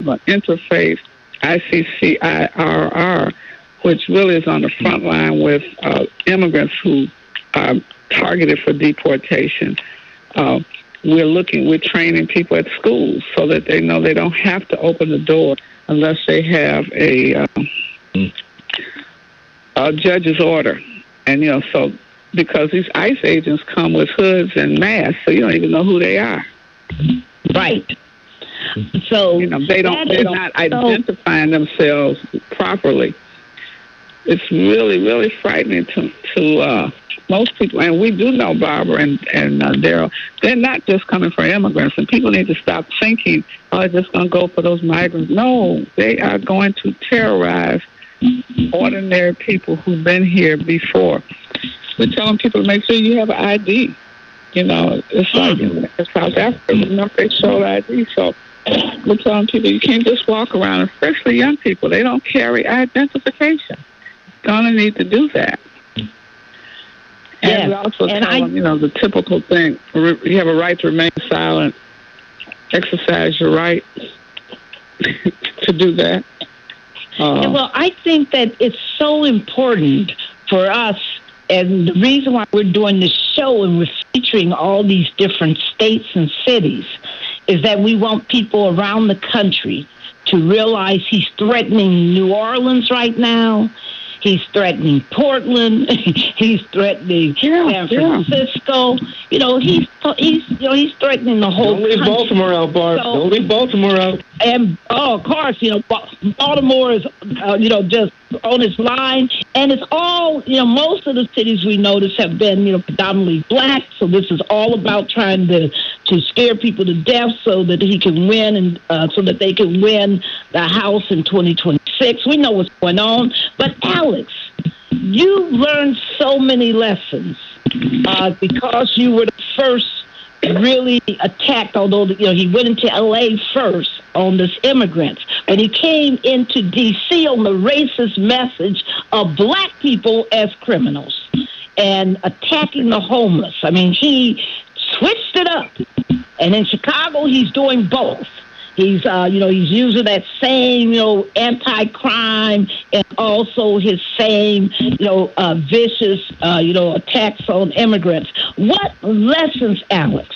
interfaith ICCIRR, which really is on the front line with immigrants who are targeted for deportation. We're training people at schools so that they know they don't have to open the door unless they have a judge's order. And, so because these ICE agents come with hoods and masks, so you don't even know who they are. Right. So they're not identifying themselves properly. It's really, really frightening to most people. And we do know, Barbara and Daryl, they're not just coming for immigrants. And people need to stop thinking, they're just going to go for those migrants. No, they are going to terrorize ordinary people who've been here before. We're telling people to make sure you have an ID. It's like in South Africa, remember they show ID. So we're telling people you can't just walk around, especially young people. They don't carry identification. Going to need to do that. And we also tell them, the typical thing, you have a right to remain silent, exercise your right to do that. Well, I think that it's so important for us, and the reason why we're doing this show and we're featuring all these different states and cities is that we want people around the country to realize he's threatening New Orleans right now. He's threatening Portland. He's threatening San Francisco. He's threatening the whole country. Don't leave Baltimore out, Barb. Don't leave Baltimore out. And, of course, Baltimore is, just on its line. And it's all, most of the cities we notice have been, predominantly black. So this is all about trying to scare people to death so that he can win and so that they can win the House in 2026. We know what's going on. But, Alex, you learned so many lessons because you were the first really attacked, although he went into L.A. first on this immigrants. But he came into D.C. on the racist message of black people as criminals and attacking the homeless. I mean, he switched it up. And in Chicago, he's doing both. He's, he's using that same, anti-crime and also his same, vicious, attacks on immigrants. What lessons, Alex,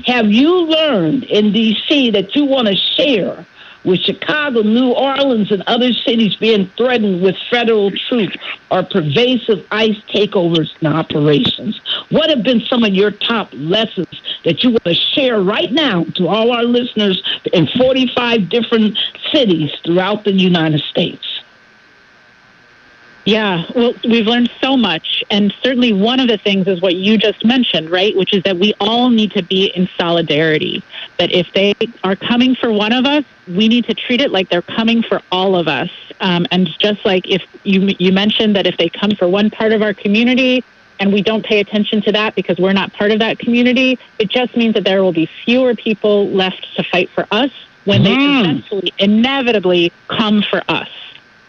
have you learned in D.C. that you want to share with Chicago, New Orleans, and other cities being threatened with federal troops or pervasive ICE takeovers and operations? What have been some of your top lessons that you want to share right now to all our listeners in 45 different cities throughout the United States? Yeah, well, we've learned so much, and certainly one of the things is what you just mentioned, right, which is that we all need to be in solidarity, that if they are coming for one of us, we need to treat it like they're coming for all of us. And just like if you mentioned that if they come for one part of our community and we don't pay attention to that because we're not part of that community, it just means that there will be fewer people left to fight for us when they eventually, inevitably come for us.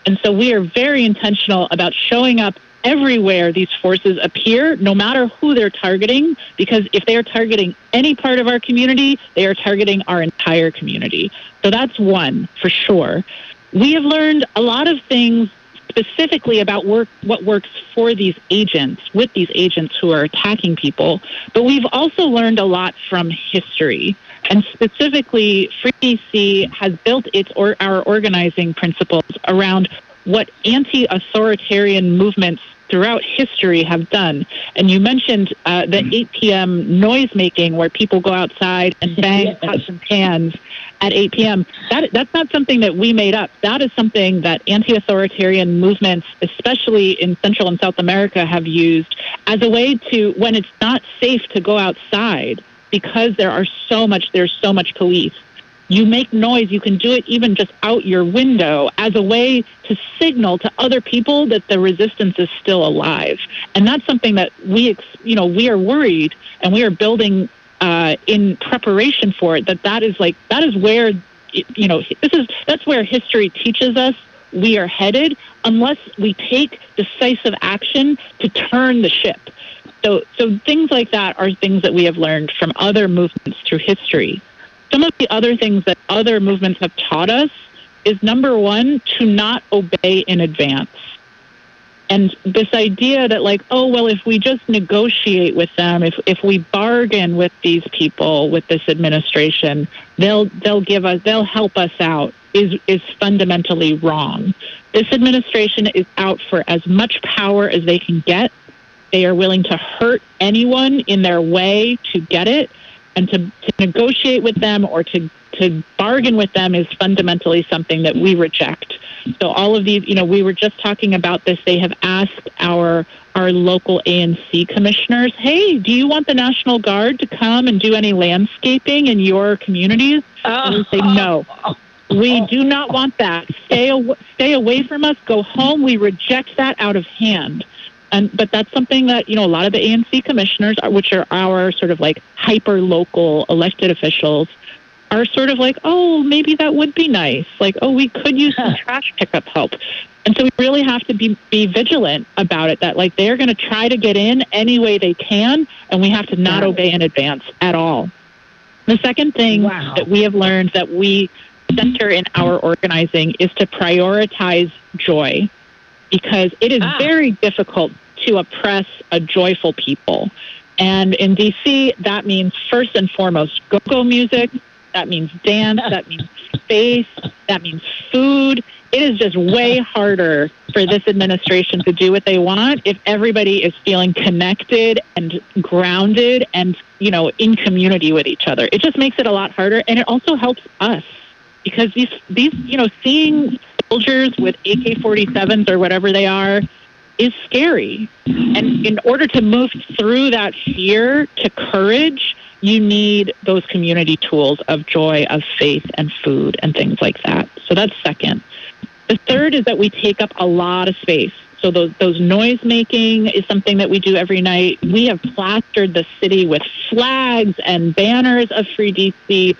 And so we are very intentional about showing up everywhere these forces appear, no matter who they're targeting, because if they are targeting any part of our community, they are targeting our entire community. So that's one, for sure. We have learned a lot of things specifically about what works for these agents, with these agents who are attacking people, but we've also learned a lot from history. And specifically, Free DC has built our organizing principles around what anti-authoritarian movements throughout history have done. And you mentioned the 8 p.m. noise making where people go outside and bang pots and pans at 8 p.m. That's not something that we made up. That is something that anti-authoritarian movements, especially in Central and South America, have used as a way to, when it's not safe to go outside, because there's so much police. You make noise. You can do it even just out your window as a way to signal to other people that the resistance is still alive. And that's something that we are worried, and we are building in preparation for it. That is where, that's where history teaches us we are headed, unless we take decisive action to turn the ship. So things like that are things that we have learned from other movements through history. Some of the other things that other movements have taught us is, number one, to not obey in advance. And this idea that, like, oh, well, if we just negotiate with them, if we bargain with these people, with this administration, they'll help us out, is fundamentally wrong. This administration is out for as much power as they can get. They are willing to hurt anyone in their way to get it, and to negotiate with them or to bargain with them is fundamentally something that we reject. So all of these, we were just talking about this. They have asked our local ANC commissioners, hey, do you want the National Guard to come and do any landscaping in your communities? And we say, no, we do not want that. Stay away from us. Go home. We reject that out of hand. But that's something that, a lot of the ANC commissioners, which are our sort of like hyper-local elected officials, are sort of like, oh, maybe that would be nice. Like, oh, we could use some trash pickup help. And so we really have to be vigilant about it, that like they're going to try to get in any way they can, and we have to not obey in advance at all. The second thing that we have learned that we center in our organizing is to prioritize joy, because it is very difficult to oppress a joyful people. And in D.C., that means first and foremost go-go music, that means dance, that means space, that means food. It is just way harder for this administration to do what they want if everybody is feeling connected and grounded and, in community with each other. It just makes it a lot harder, and it also helps us, because these seeing soldiers with AK-47s or whatever they are is scary. And in order to move through that fear to courage, you need those community tools of joy, of faith, and food, and things like that. So that's second. The third is that we take up a lot of space. So those noise making is something that we do every night. We have plastered the city with flags and banners of Free DC.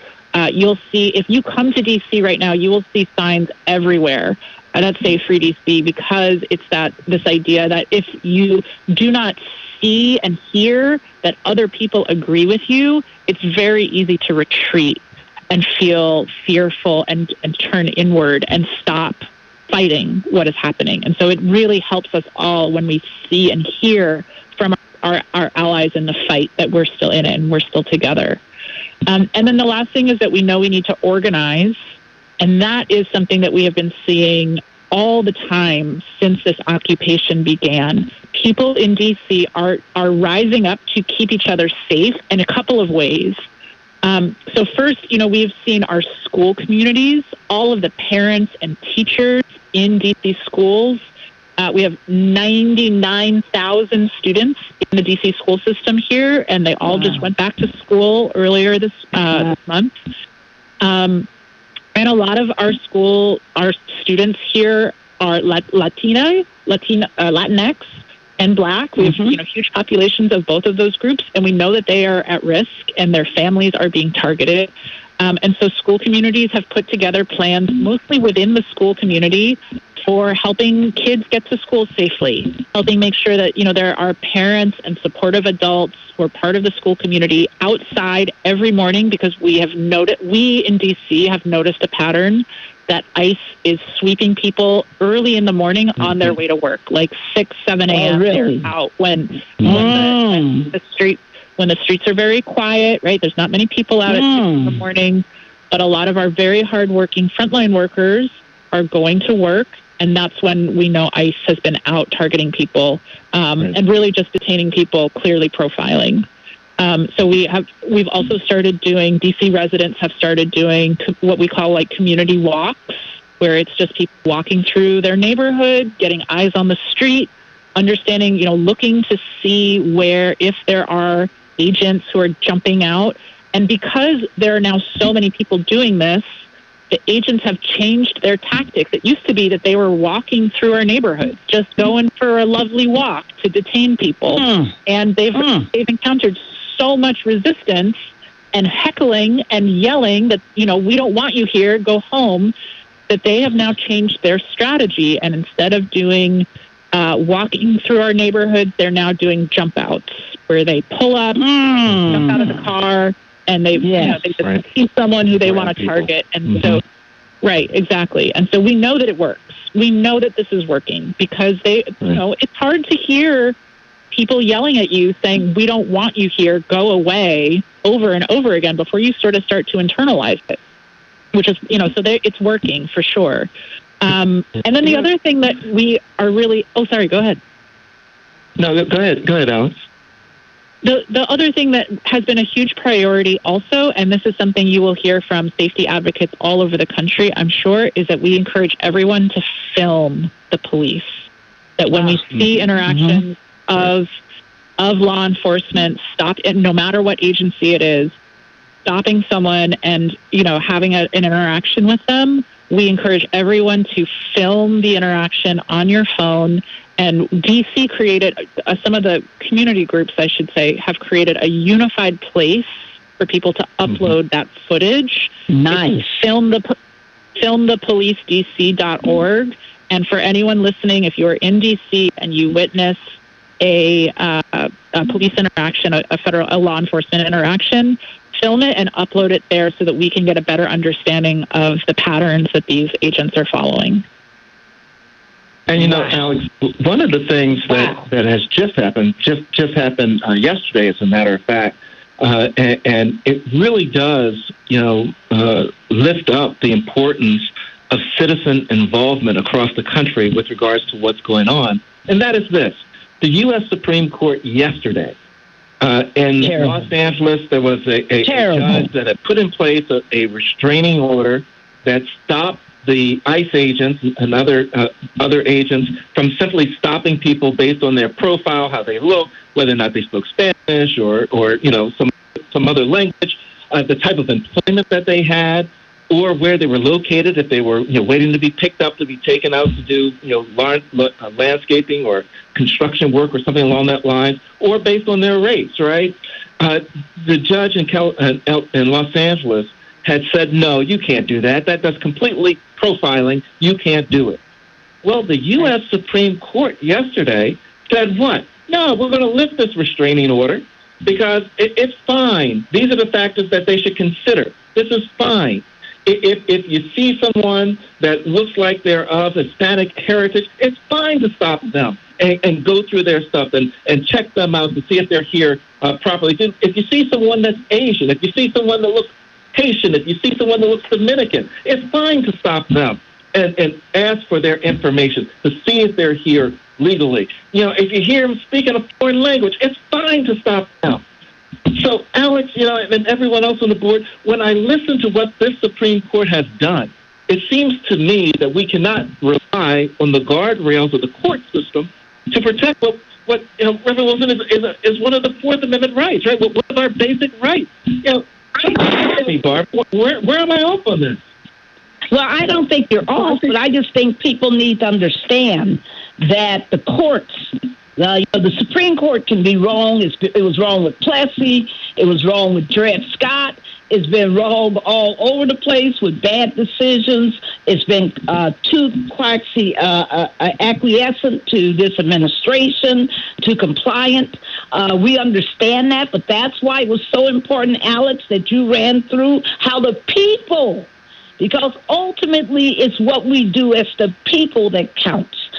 You'll see, if you come to DC right now, you will see signs everywhere that say Free DC, because it's this idea that if you do not see and hear that other people agree with you, it's very easy to retreat and feel fearful and turn inward and stop fighting what is happening. And so it really helps us all when we see and hear from our allies in the fight that we're still in it and we're still together. And then the last thing is that we know we need to organize, and that is something that we have been seeing all the time since this occupation began. People in D.C. are rising up to keep each other safe in a couple of ways. So first, we've seen our school communities, all of the parents and teachers in D.C. schools. We have 99,000 students in the D.C. school system here, and they all just went back to school earlier this month. And a lot of our students here are Latinx and Black. We have huge populations of both of those groups, and we know that they are at risk and their families are being targeted. And so school communities have put together plans, mostly within the school community, for helping kids get to school safely, helping make sure that, there are parents and supportive adults who are part of the school community outside every morning, because we in DC have noticed a pattern that ICE is sweeping people early in the morning on their way to work, like 6, 7 a.m. Oh, really? They're out when the streets are very quiet, right? There's not many people out at 6 in the morning, but a lot of our very hardworking frontline workers are going to work. And that's when we know ICE has been out targeting people and really just detaining people, clearly profiling. So we've also started doing, DC residents have started doing what we call like community walks, where it's just people walking through their neighborhood, getting eyes on the street, understanding, looking to see if there are agents who are jumping out. And because there are now so many people doing this, the agents have changed their tactics. It used to be that they were walking through our neighborhoods, just going for a lovely walk to detain people. And they've encountered so much resistance and heckling and yelling that, we don't want you here, go home, that they have now changed their strategy. And instead of doing walking through our neighborhoods, they're now doing jump outs, where they pull up, jump out of the car, and they just see someone who they want to target. And so, right, exactly. And so we know that it works. We know that this is working because it's hard to hear people yelling at you saying, we don't want you here, go away, over and over again before you sort of start to internalize it, which is, it's working for sure. And then the other thing that we are really, sorry, go ahead. No, go ahead, Alex. The other thing that has been a huge priority also, and this is something you will hear from safety advocates all over the country, I'm sure, is that we encourage everyone to film the police. That when we see interactions of law enforcement, no matter what agency it is, stopping someone and, having an interaction with them, we encourage everyone to film the interaction on your phone. And DC created, some of the community groups, I should say, have created a unified place for people to upload that footage. Nice. filmthepolicedc.org. And for anyone listening, if you're in DC and you witness a police interaction, a law enforcement interaction, film it and upload it there so that we can get a better understanding of the patterns that these agents are following. And Alex, one of the things that has just happened yesterday, as a matter of fact, and it really does, lift up the importance of citizen involvement across the country with regards to what's going on. And that is this: the U.S. Supreme Court yesterday in Los Angeles, there was a judge that had put in place a restraining order that stopped the ICE agents and other agents from simply stopping people based on their profile, how they look, whether or not they spoke Spanish or some other language, the type of employment that they had, or where they were located, if they were waiting to be picked up to be taken out to do landscaping or construction work or something along that line, or based on their race, right? The judge in Los Angeles had said, no, you can't do that. That's completely profiling. You can't do it. Well, the U.S. Supreme Court yesterday said what? No, we're going to lift this restraining order because it's fine. These are the factors that they should consider. This is fine. If you see someone that looks like they're of Hispanic heritage, it's fine to stop them and go through their stuff and check them out to see if they're here properly. If you see someone that's Asian, if you see someone that looks Haitian, if you see someone that looks Dominican, it's fine to stop them and ask for their information to see if they're here legally. If you hear them speaking a foreign language, it's fine to stop them. So, Alex, and everyone else on the board, when I listen to what this Supreme Court has done, it seems to me that we cannot rely on the guardrails of the court system to protect what Reverend Wilson is one of the Fourth Amendment rights, right? One of our basic rights. Barb, where am I off on this? Well, I don't think you're off, but I just think people need to understand that the courts, the Supreme Court can be wrong. It was wrong with Plessy. It was wrong with Dred Scott. It's been wrong all over the place with bad decisions. It's been too acquiescent to this administration, too compliant. We understand that, but that's why it was so important, Alex, that you ran through how the people, because ultimately it's what we do as the people that counts.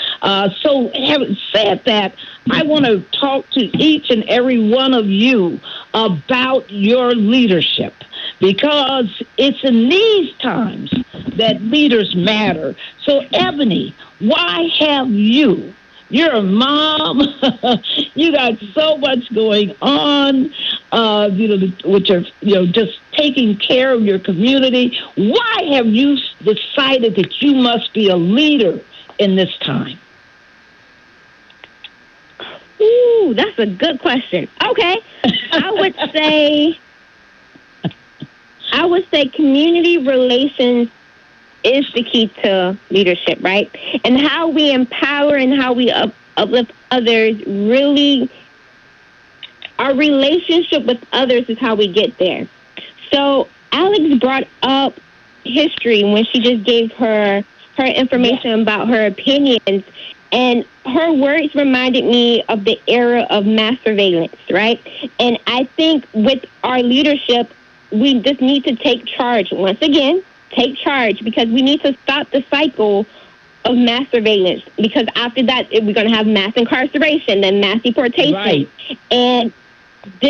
So having said that, I want to talk to each and every one of you about your leadership, because it's in these times that leaders matter. So, Eboni, why have you? You're a mom. You got so much going on, with your, just taking care of your community. Why have you decided that you must be a leader in this time? Ooh, that's a good question. Okay. I would say community relations is the key to leadership, right? And how we empower and how we uplift others, really, our relationship with others is how we get there. So Alex brought up history when she just gave her information about her opinions, and her words reminded me of the era of mass surveillance, right? And I think with our leadership, we just need to take charge. Once again, take charge, because we need to stop the cycle of mass surveillance, because after that, we're going to have mass incarceration and mass deportation. Right. And this